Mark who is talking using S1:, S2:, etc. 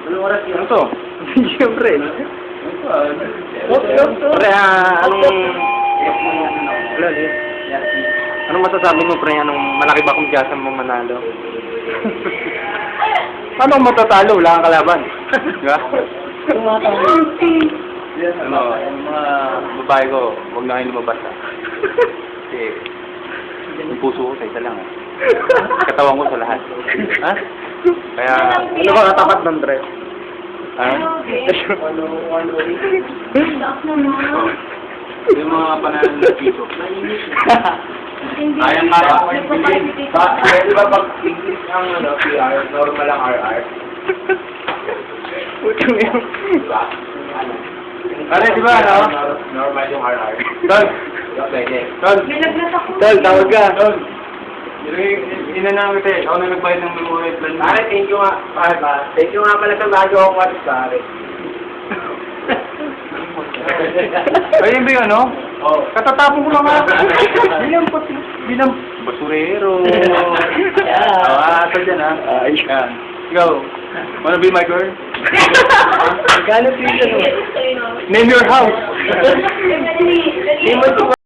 S1: Anong oras yun?
S2: Ano to?
S3: Siyempre.
S2: Pre, anong... Wala, di. Anong masasabi mo, pre? Anong malaki ba kung Jasa mo manalo? Paano kung matatalo? Wala kang kalaban. Diba? Ano, yung mga babae ko, huwag na kayo lumabas ha. Kasi, yung puso ko sa isa lang ha. Katawan ko sa lahat. Ha? Kaya,
S3: Ano ba katapat ng dress?
S2: ano? Yung mga panahon ng piso. Kayang kaya ko yung bilhin.
S1: Di ba pag English ang PR, normal ang RR?
S3: Putong yung...
S1: Diba?
S2: Pare, di ba ano?
S1: Normal yung RR.
S2: Tol!
S1: Pwede.
S2: Tol!
S3: Tol, tawag ka.
S2: Tol! Inanang kita eh. Ako na nagbayad ng memory plan.
S1: Pare, thank you nga. Pare ba? Thank you nga pala sa bago akong watch, pare.
S2: Ayun ba yung ano?
S1: Oo.
S2: Katatapon ko lang nga. Bilang basurero. Asa dyan ha.
S3: Ay.
S2: Yan. Ikaw. Wanna be my girl?
S3: Magkano season mo?
S2: Name your house.
S3: Name mo